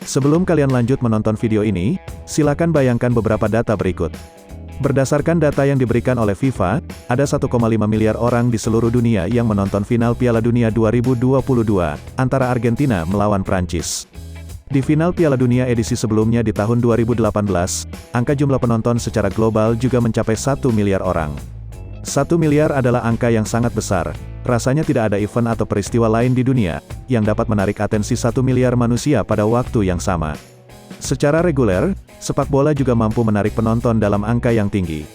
Sebelum kalian lanjut menonton video ini, silakan bayangkan beberapa data berikut. Berdasarkan data yang diberikan oleh FIFA, ada 1,5 miliar orang di seluruh dunia yang menonton final Piala Dunia 2022, antara Argentina melawan Prancis. Di final Piala Dunia edisi sebelumnya di tahun 2018, angka jumlah penonton secara global juga mencapai 1 miliar orang. 1 miliar adalah angka yang sangat besar. Rasanya tidak ada event atau peristiwa lain di dunia, yang dapat menarik atensi 1 miliar manusia pada waktu yang sama. Secara reguler, sepak bola juga mampu menarik penonton dalam angka yang tinggi.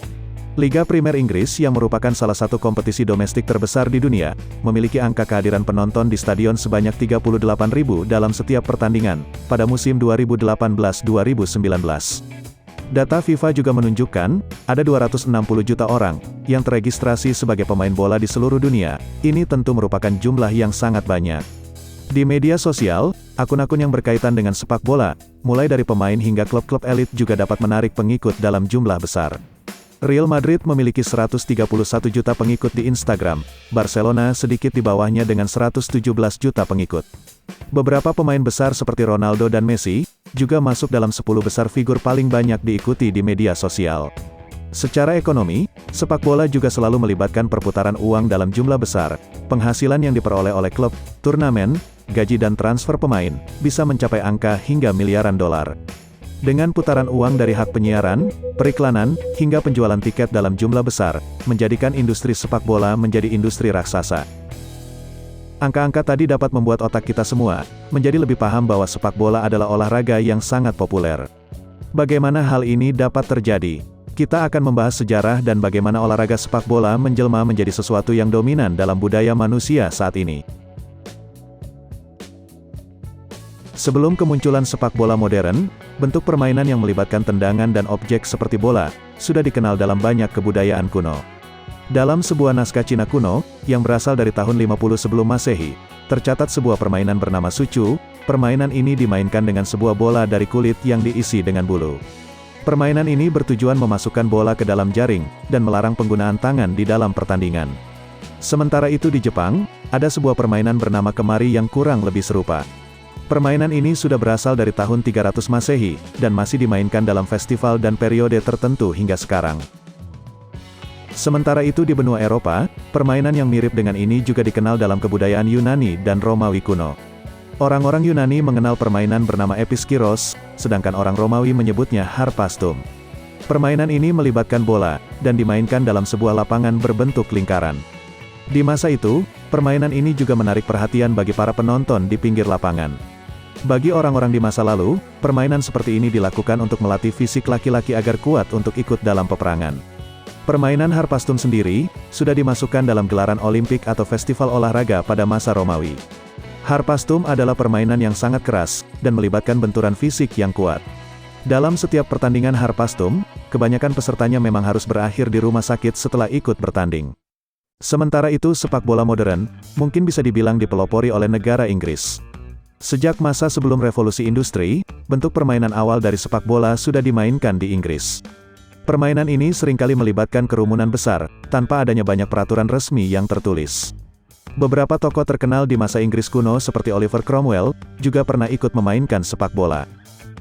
Liga Primer Inggris yang merupakan salah satu kompetisi domestik terbesar di dunia, memiliki angka kehadiran penonton di stadion sebanyak 38.000 dalam setiap pertandingan, pada musim 2018-2019. Data FIFA juga menunjukkan, ada 260 juta orang, yang teregistrasi sebagai pemain bola di seluruh dunia. Ini tentu merupakan jumlah yang sangat banyak. Di media sosial, akun-akun yang berkaitan dengan sepak bola, mulai dari pemain hingga klub-klub elit juga dapat menarik pengikut dalam jumlah besar. Real Madrid memiliki 131 juta pengikut di Instagram, Barcelona sedikit di bawahnya dengan 117 juta pengikut. Beberapa pemain besar seperti Ronaldo dan Messi, juga masuk dalam 10 besar figur paling banyak diikuti di media sosial. Secara ekonomi, sepak bola juga selalu melibatkan perputaran uang dalam jumlah besar. Penghasilan yang diperoleh oleh klub, turnamen, gaji dan transfer pemain, bisa mencapai angka hingga miliaran dolar. Dengan putaran uang dari hak penyiaran, periklanan, hingga penjualan tiket dalam jumlah besar, menjadikan industri sepak bola menjadi industri raksasa. Angka-angka tadi dapat membuat otak kita semua, menjadi lebih paham bahwa sepak bola adalah olahraga yang sangat populer. Bagaimana hal ini dapat terjadi? Kita akan membahas sejarah dan bagaimana olahraga sepak bola menjelma menjadi sesuatu yang dominan dalam budaya manusia saat ini. Sebelum kemunculan sepak bola modern, bentuk permainan yang melibatkan tendangan dan objek seperti bola, sudah dikenal dalam banyak kebudayaan kuno. Dalam sebuah naskah Cina kuno, yang berasal dari tahun 50 sebelum Masehi, tercatat sebuah permainan bernama Sucu. Permainan ini dimainkan dengan sebuah bola dari kulit yang diisi dengan bulu. Permainan ini bertujuan memasukkan bola ke dalam jaring, dan melarang penggunaan tangan di dalam pertandingan. Sementara itu di Jepang, ada sebuah permainan bernama Kemari yang kurang lebih serupa. Permainan ini sudah berasal dari tahun 300 Masehi, dan masih dimainkan dalam festival dan periode tertentu hingga sekarang. Sementara itu di benua Eropa, permainan yang mirip dengan ini juga dikenal dalam kebudayaan Yunani dan Romawi kuno. Orang-orang Yunani mengenal permainan bernama Episkiros, sedangkan orang Romawi menyebutnya Harpastum. Permainan ini melibatkan bola, dan dimainkan dalam sebuah lapangan berbentuk lingkaran. Di masa itu, permainan ini juga menarik perhatian bagi para penonton di pinggir lapangan. Bagi orang-orang di masa lalu, permainan seperti ini dilakukan untuk melatih fisik laki-laki agar kuat untuk ikut dalam peperangan. Permainan Harpastum sendiri, sudah dimasukkan dalam gelaran Olimpik atau festival olahraga pada masa Romawi. Harpastum adalah permainan yang sangat keras, dan melibatkan benturan fisik yang kuat. Dalam setiap pertandingan Harpastum, kebanyakan pesertanya memang harus berakhir di rumah sakit setelah ikut bertanding. Sementara itu sepak bola modern, mungkin bisa dibilang dipelopori oleh negara Inggris. Sejak masa sebelum revolusi industri, bentuk permainan awal dari sepak bola sudah dimainkan di Inggris. Permainan ini seringkali melibatkan kerumunan besar, tanpa adanya banyak peraturan resmi yang tertulis. Beberapa tokoh terkenal di masa Inggris kuno seperti Oliver Cromwell, juga pernah ikut memainkan sepak bola.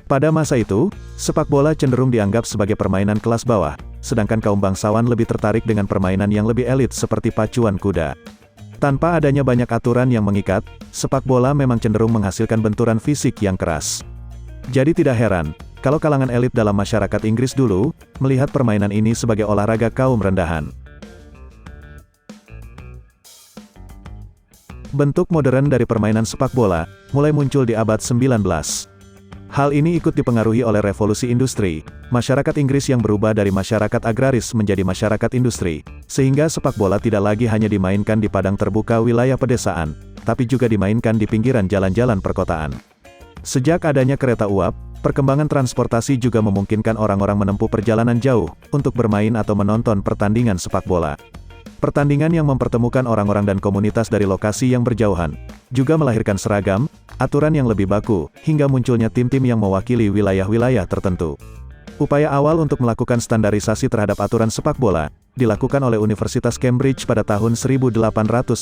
Pada masa itu, sepak bola cenderung dianggap sebagai permainan kelas bawah, sedangkan kaum bangsawan lebih tertarik dengan permainan yang lebih elit seperti pacuan kuda. Tanpa adanya banyak aturan yang mengikat, sepak bola memang cenderung menghasilkan benturan fisik yang keras. Jadi tidak heran, kalau kalangan elit dalam masyarakat Inggris dulu, melihat permainan ini sebagai olahraga kaum rendahan. Bentuk modern dari permainan sepak bola, mulai muncul di abad 19. Hal ini ikut dipengaruhi oleh revolusi industri, masyarakat Inggris yang berubah dari masyarakat agraris menjadi masyarakat industri, sehingga sepak bola tidak lagi hanya dimainkan di padang terbuka wilayah pedesaan, tapi juga dimainkan di pinggiran jalan-jalan perkotaan. Sejak adanya kereta uap, perkembangan transportasi juga memungkinkan orang-orang menempuh perjalanan jauh, untuk bermain atau menonton pertandingan sepak bola. Pertandingan yang mempertemukan orang-orang dan komunitas dari lokasi yang berjauhan, juga melahirkan seragam, aturan yang lebih baku, hingga munculnya tim-tim yang mewakili wilayah-wilayah tertentu. Upaya awal untuk melakukan standarisasi terhadap aturan sepak bola, dilakukan oleh Universitas Cambridge pada tahun 1843.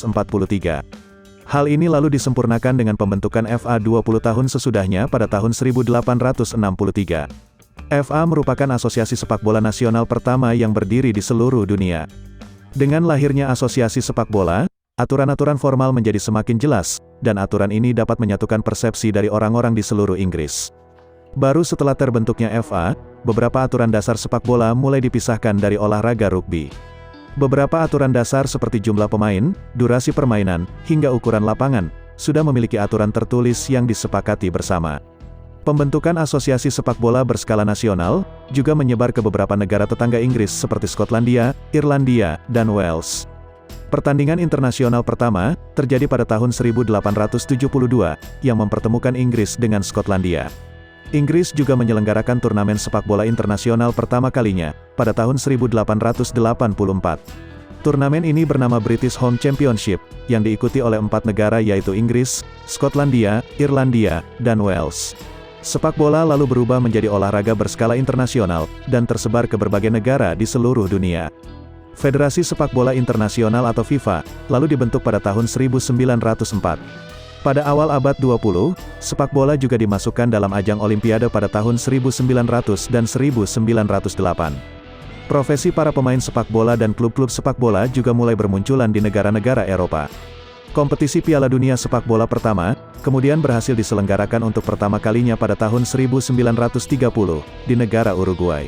Hal ini lalu disempurnakan dengan pembentukan FA 20 tahun sesudahnya pada tahun 1863. FA merupakan asosiasi sepak bola nasional pertama yang berdiri di seluruh dunia. Dengan lahirnya asosiasi sepak bola, aturan-aturan formal menjadi semakin jelas, dan aturan ini dapat menyatukan persepsi dari orang-orang di seluruh Inggris. Baru setelah terbentuknya FA, beberapa aturan dasar sepak bola mulai dipisahkan dari olahraga rugby. Beberapa aturan dasar seperti jumlah pemain, durasi permainan, hingga ukuran lapangan, sudah memiliki aturan tertulis yang disepakati bersama. Pembentukan asosiasi sepak bola berskala nasional, juga menyebar ke beberapa negara tetangga Inggris seperti Skotlandia, Irlandia, dan Wales. Pertandingan internasional pertama, terjadi pada tahun 1872, yang mempertemukan Inggris dengan Skotlandia. Inggris juga menyelenggarakan turnamen sepak bola internasional pertama kalinya, pada tahun 1884. Turnamen ini bernama British Home Championship, yang diikuti oleh 4 negara yaitu Inggris, Skotlandia, Irlandia, dan Wales. Sepak bola lalu berubah menjadi olahraga berskala internasional, dan tersebar ke berbagai negara di seluruh dunia. Federasi Sepak Bola Internasional atau FIFA, lalu dibentuk pada tahun 1904. Pada awal abad 20, sepak bola juga dimasukkan dalam ajang Olimpiade pada tahun 1900 dan 1908. Profesi para pemain sepak bola dan klub-klub sepak bola juga mulai bermunculan di negara-negara Eropa. Kompetisi Piala Dunia Sepak Bola pertama, kemudian berhasil diselenggarakan untuk pertama kalinya pada tahun 1930, di negara Uruguay.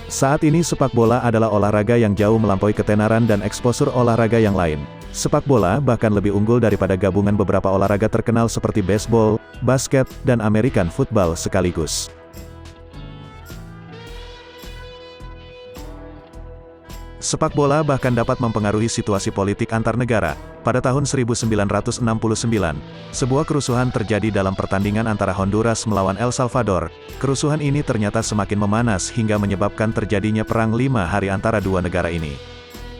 Saat ini sepak bola adalah olahraga yang jauh melampaui ketenaran dan eksposur olahraga yang lain. Sepak bola bahkan lebih unggul daripada gabungan beberapa olahraga terkenal seperti baseball, basket, dan American football sekaligus. Sepak bola bahkan dapat mempengaruhi situasi politik antar negara. Pada tahun 1969, sebuah kerusuhan terjadi dalam pertandingan antara Honduras melawan El Salvador. Kerusuhan ini ternyata semakin memanas hingga menyebabkan terjadinya perang 5 hari antara dua negara ini.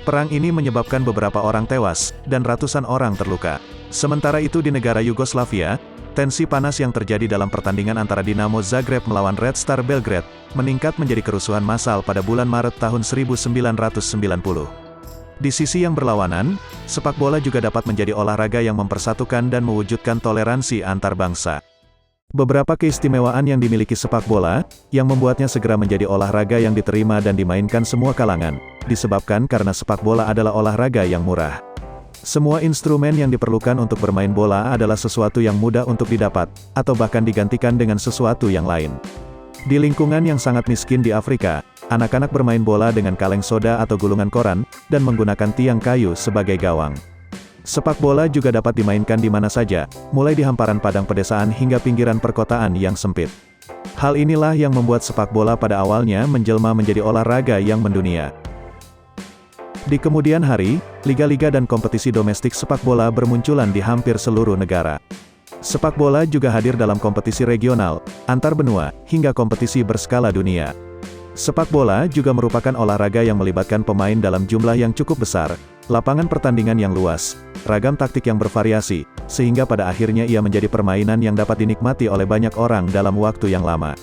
Perang ini menyebabkan beberapa orang tewas, dan ratusan orang terluka. Sementara itu di negara Yugoslavia, tensi panas yang terjadi dalam pertandingan antara Dinamo Zagreb melawan Red Star Belgrade, meningkat menjadi kerusuhan massal pada bulan Maret tahun 1990. Di sisi yang berlawanan, sepak bola juga dapat menjadi olahraga yang mempersatukan dan mewujudkan toleransi antar bangsa. Beberapa keistimewaan yang dimiliki sepak bola, yang membuatnya segera menjadi olahraga yang diterima dan dimainkan semua kalangan, disebabkan karena sepak bola adalah olahraga yang murah. Semua instrumen yang diperlukan untuk bermain bola adalah sesuatu yang mudah untuk didapat, atau bahkan digantikan dengan sesuatu yang lain. Di lingkungan yang sangat miskin di Afrika, anak-anak bermain bola dengan kaleng soda atau gulungan koran, dan menggunakan tiang kayu sebagai gawang. Sepak bola juga dapat dimainkan di mana saja, mulai di hamparan padang pedesaan hingga pinggiran perkotaan yang sempit. Hal inilah yang membuat sepak bola pada awalnya menjelma menjadi olahraga yang mendunia. Di kemudian hari, liga-liga dan kompetisi domestik sepak bola bermunculan di hampir seluruh negara. Sepak bola juga hadir dalam kompetisi regional, antar benua, hingga kompetisi berskala dunia. Sepak bola juga merupakan olahraga yang melibatkan pemain dalam jumlah yang cukup besar, lapangan pertandingan yang luas, ragam taktik yang bervariasi, sehingga pada akhirnya ia menjadi permainan yang dapat dinikmati oleh banyak orang dalam waktu yang lama.